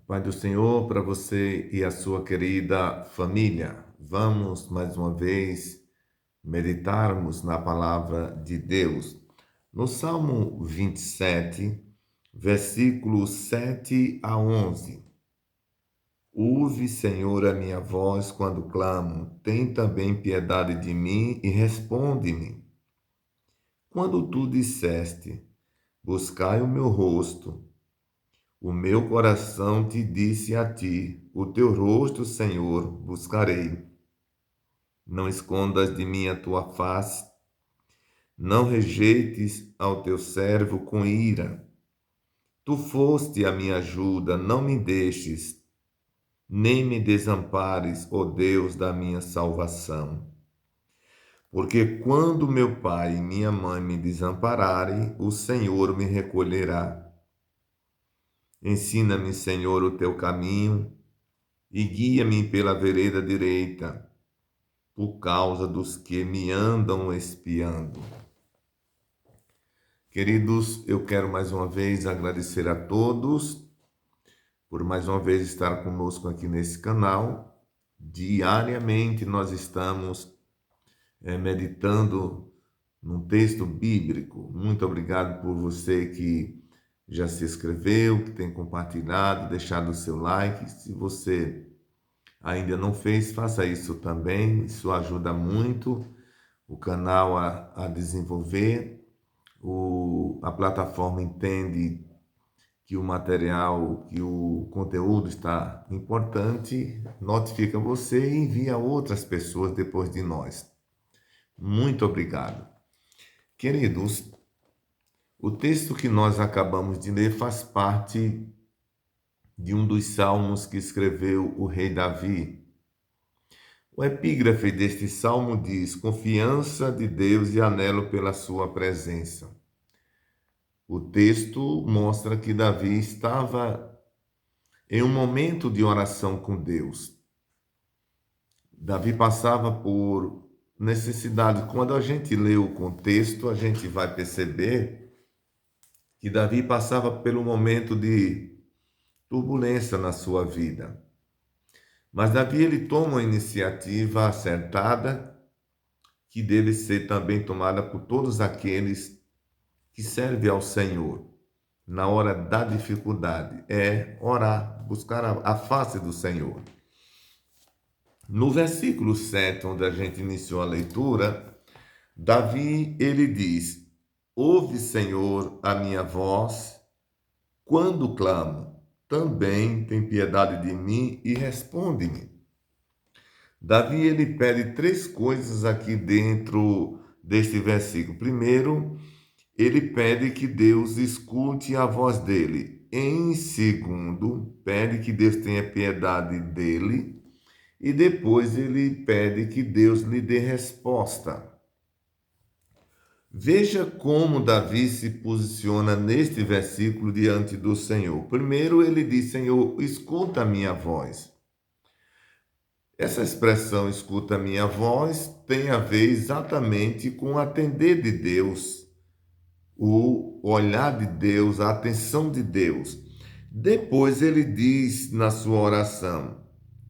Pai do Senhor, para você e a sua querida família. Vamos mais uma vez meditarmos na palavra de Deus. No Salmo 27, versículos 7 a 11. Ouve, Senhor, a minha voz quando clamo. Tem também piedade de mim e responde-me. Quando tu disseste, buscai o meu rosto, o meu coração te disse a ti, o teu rosto, Senhor, buscarei. Não escondas de mim a tua face, não rejeites ao teu servo com ira. Tu foste a minha ajuda, não me deixes, nem me desampares, ó Deus da minha salvação. Porque quando meu pai e minha mãe me desampararem, o Senhor me recolherá. Ensina-me, Senhor, o teu caminho e guia-me pela vereda direita, por causa dos que me andam espiando. Queridos, eu quero mais uma vez agradecer a todos por mais uma vez estar conosco aqui nesse canal. Diariamente nós estamos meditando num texto bíblico. Muito obrigado por você que já se inscreveu, que tem compartilhado, deixado o seu like. Se você ainda não fez, faça isso também. Isso ajuda muito o canal a desenvolver. A plataforma entende que o material, que o conteúdo está importante, notifica você e envia outras pessoas depois de nós. Muito obrigado. Queridos, o texto que nós acabamos de ler faz parte de um dos salmos que escreveu o rei Davi. O epígrafe deste salmo diz: confiança de Deus e anelo pela sua presença. O texto mostra que Davi estava em um momento de oração com Deus. Davi passava por necessidade. Quando a gente lê o contexto, a gente vai perceber que Davi passava pelo momento de turbulência na sua vida. Mas Davi ele toma uma iniciativa acertada que deve ser também tomada por todos aqueles que servem ao Senhor na hora da dificuldade, é orar, buscar a face do Senhor. No versículo 7, onde a gente iniciou a leitura, Davi ele diz: ouve, Senhor, a minha voz quando clamo, também tem piedade de mim e responde-me. Davi ele pede três coisas aqui dentro deste versículo. Primeiro, ele pede que Deus escute a voz dele. Em segundo, pede que Deus tenha piedade dele. E depois ele pede que Deus lhe dê resposta. Veja como Davi se posiciona neste versículo diante do Senhor. Primeiro ele diz: Senhor, escuta a minha voz. Essa expressão escuta a minha voz tem a ver exatamente com o atender de Deus, o olhar de Deus, a atenção de Deus. Depois ele diz na sua oração: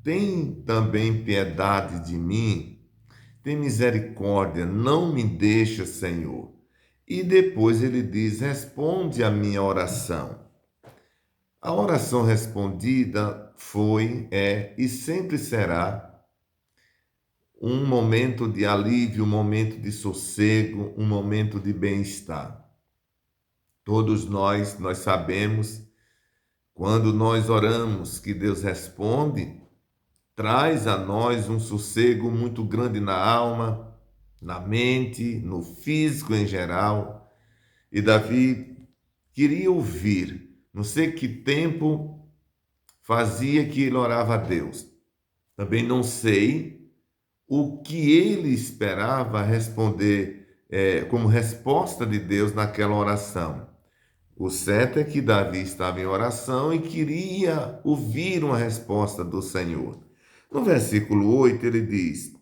tem também piedade de mim, tem misericórdia, não me deixa, Senhor. E depois ele diz: responde a minha oração. A oração respondida foi, é e sempre será um momento de alívio, um momento de sossego, um momento de bem-estar. Todos nós sabemos, quando nós oramos, que Deus responde, traz a nós um sossego muito grande na alma, na mente, no físico em geral. E Davi queria ouvir, não sei que tempo fazia que ele orava a Deus. Também não sei o que ele esperava responder como resposta de Deus naquela oração. O certo é que Davi estava em oração e queria ouvir uma resposta do Senhor. No versículo 8 ele diz: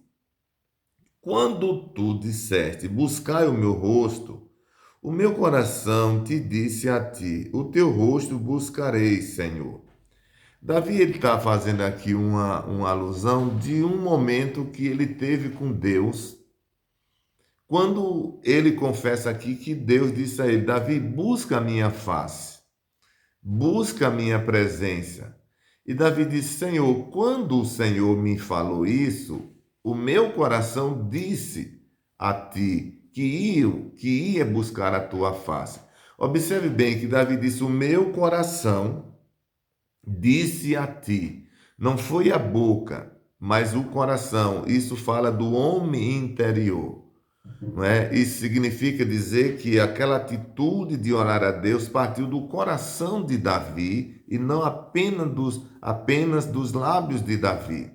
quando tu disseste, buscai o meu rosto, o meu coração te disse a ti, o teu rosto buscarei, Senhor. Davi ele está fazendo aqui uma alusão de um momento que ele teve com Deus, quando ele confessa aqui que Deus disse a ele: Davi, busca a minha face, busca a minha presença. E Davi disse: Senhor, quando o Senhor me falou isso, o meu coração disse a ti que ia buscar a tua face. Observe bem que Davi disse: o meu coração disse a ti. Não foi a boca, mas o coração. Isso fala do homem interior. Não é? Isso significa dizer que aquela atitude de orar a Deus partiu do coração de Davi e não apenas dos lábios de Davi.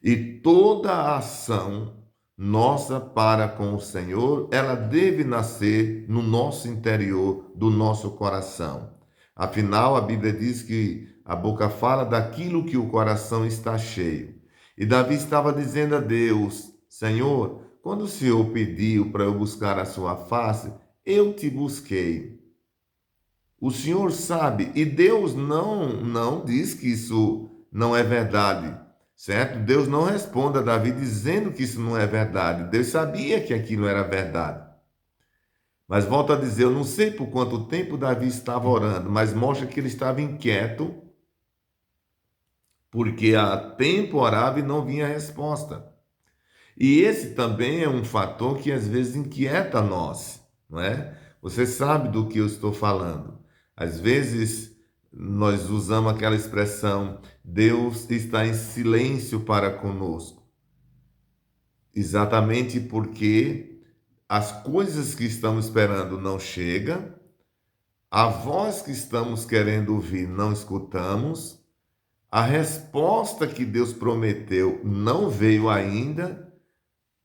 E toda a ação nossa para com o Senhor, ela deve nascer no nosso interior, do nosso coração. Afinal, a Bíblia diz que a boca fala daquilo que o coração está cheio. E Davi estava dizendo a Deus: Senhor, quando o Senhor pediu para eu buscar a sua face, eu te busquei. O Senhor sabe, e Deus não diz que isso não é verdade, certo? Deus não responde a Davi dizendo que isso não é verdade. Deus sabia que aquilo era verdade. Mas volto a dizer, eu não sei por quanto tempo Davi estava orando, mas mostra que ele estava inquieto, porque há tempo orava e não vinha resposta. E esse também é um fator que às vezes inquieta nós, não é? Você sabe do que eu estou falando. Às vezes nós usamos aquela expressão: Deus está em silêncio para conosco. Exatamente porque as coisas que estamos esperando não chegam, a voz que estamos querendo ouvir não escutamos, a resposta que Deus prometeu não veio ainda,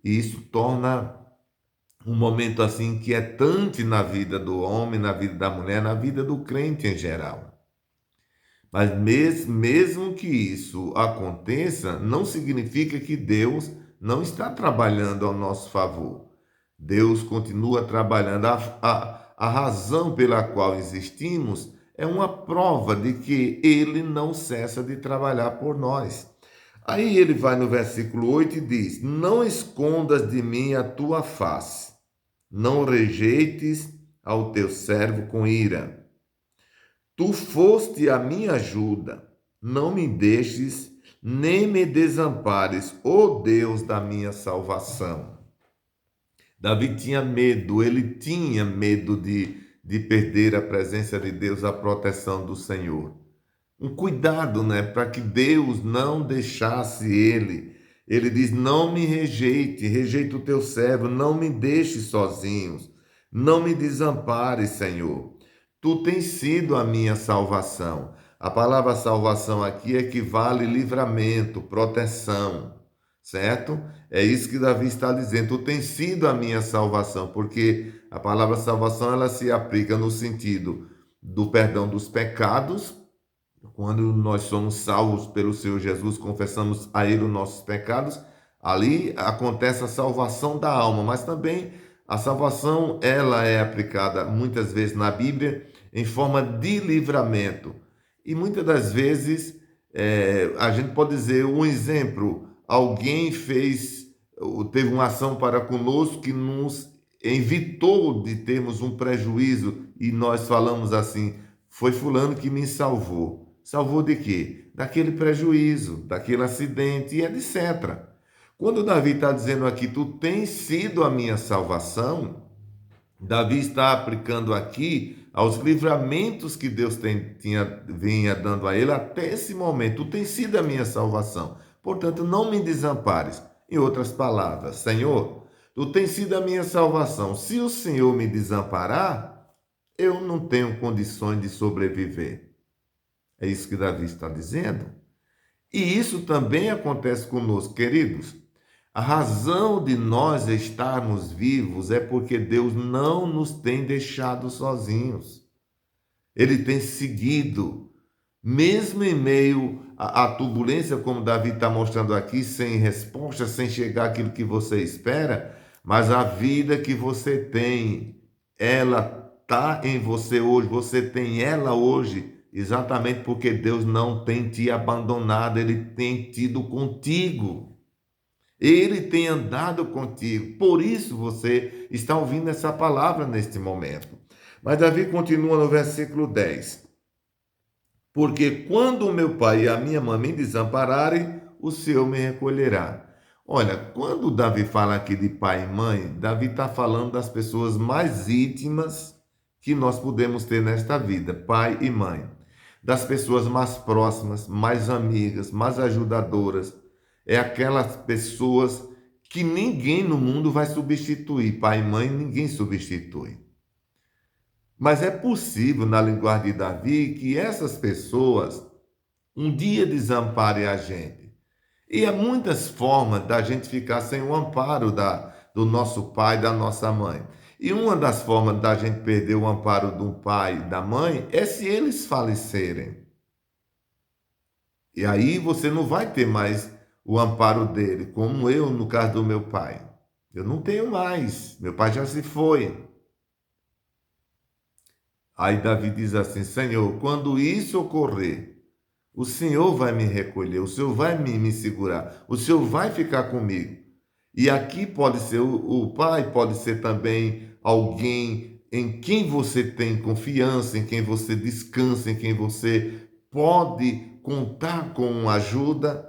e isso torna um momento assim inquietante na vida do homem, na vida da mulher, na vida do crente em geral. Mas mesmo que isso aconteça, não significa que Deus não está trabalhando ao nosso favor. Deus continua trabalhando. A razão pela qual existimos é uma prova de que Ele não cessa de trabalhar por nós. Aí ele vai no versículo 8 e diz: Não escondas de mim a tua face, não rejeites ao teu servo com ira. Tu foste a minha ajuda, não me deixes, nem me desampares, ó Deus da minha salvação. Davi tinha medo, ele tinha medo de perder a presença de Deus, a proteção do Senhor. Um cuidado, né, para que Deus não deixasse ele. Ele diz: não me rejeite, rejeita o teu servo, não me deixe sozinhos, não me desampares, Senhor. Tu tens sido a minha salvação. A palavra salvação aqui equivale livramento, proteção, certo? É isso que Davi está dizendo. Tu tens sido a minha salvação, porque a palavra salvação ela se aplica no sentido do perdão dos pecados. Quando nós somos salvos pelo Senhor Jesus, confessamos a Ele os nossos pecados, ali acontece a salvação da alma, mas também a salvação ela é aplicada muitas vezes na Bíblia em forma de livramento. E muitas das vezes a gente pode dizer um exemplo, alguém teve uma ação para conosco que nos evitou de termos um prejuízo e nós falamos assim: foi fulano que me salvou. Salvou de quê? Daquele prejuízo, daquele acidente e etc. Quando Davi está dizendo aqui, tu tens sido a minha salvação, Davi está aplicando aqui aos livramentos que Deus vinha dando a ele até esse momento. Tu tens sido a minha salvação. Portanto, não me desampares. Em outras palavras, Senhor, tu tens sido a minha salvação. Se o Senhor me desamparar, eu não tenho condições de sobreviver. É isso que Davi está dizendo. E isso também acontece conosco, queridos. A razão de nós estarmos vivos é porque Deus não nos tem deixado sozinhos. Ele tem seguido, mesmo em meio à turbulência, como Davi está mostrando aqui, sem resposta, sem chegar aquilo que você espera, mas a vida que você tem, ela está em você hoje, você tem ela hoje, exatamente porque Deus não tem te abandonado, Ele tem tido contigo. Ele tem andado contigo. Por isso você está ouvindo essa palavra neste momento. Mas Davi continua no versículo 10. Porque quando o meu pai e a minha mãe me desampararem, o Senhor me recolherá. Olha, quando Davi fala aqui de pai e mãe, Davi está falando das pessoas mais íntimas que nós podemos ter nesta vida, pai e mãe. Das pessoas mais próximas, mais amigas, mais ajudadoras. É aquelas pessoas que ninguém no mundo vai substituir. Pai e mãe, ninguém substitui. Mas é possível, na linguagem de Davi, que essas pessoas um dia desamparem a gente. E há muitas formas da gente ficar sem o amparo do nosso pai e da nossa mãe. E uma das formas da gente perder o amparo do pai e da mãe é se eles falecerem. E aí você não vai ter mais o amparo dele, como eu no caso do meu pai. Eu não tenho mais, meu pai já se foi. Aí Davi diz assim: Senhor, quando isso ocorrer, o Senhor vai me recolher, o Senhor vai me segurar, o Senhor vai ficar comigo. E aqui pode ser o pai, pode ser também alguém em quem você tem confiança, em quem você descansa, em quem você pode contar com ajuda.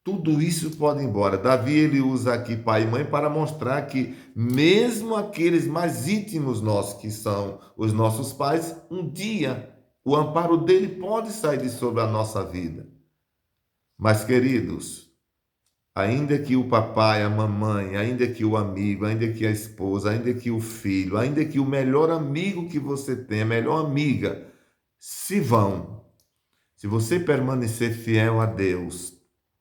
Tudo isso pode ir embora. Davi ele usa aqui pai e mãe para mostrar que mesmo aqueles mais íntimos nossos, que são os nossos pais, um dia o amparo dele pode sair de sobre a nossa vida. Mas, queridos, ainda que o papai, a mamãe, ainda que o amigo, ainda que a esposa, ainda que o filho, ainda que o melhor amigo que você tem, a melhor amiga, se vão. Se você permanecer fiel a Deus,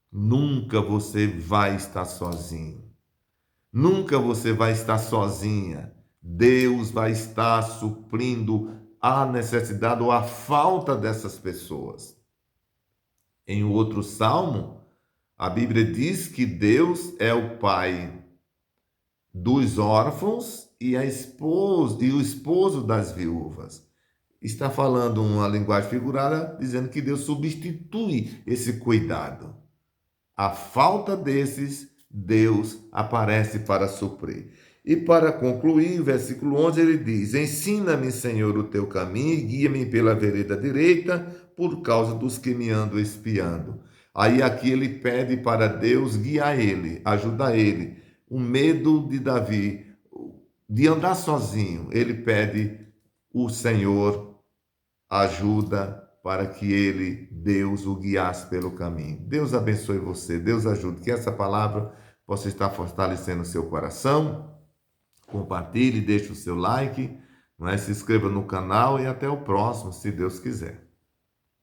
nunca você vai estar sozinho. Nunca você vai estar sozinha. Deus vai estar suprindo a necessidade ou a falta dessas pessoas. Em outro salmo, a Bíblia diz que Deus é o pai dos órfãos e o esposo das viúvas. Está falando uma linguagem figurada, dizendo que Deus substitui esse cuidado. A falta desses, Deus aparece para suprir. E para concluir, versículo 11, ele diz: Ensina-me, Senhor, o teu caminho e guia-me pela vereda direita, por causa dos que me andam espiando. Aí aqui ele pede para Deus guiar ele, ajudar ele. O medo de Davi de andar sozinho, ele pede o Senhor ajuda para que ele, Deus, o guiasse pelo caminho. Deus abençoe você, Deus ajude, que essa palavra possa estar fortalecendo o seu coração. Compartilhe, deixe o seu like, não é? Se inscreva no canal e até o próximo, se Deus quiser.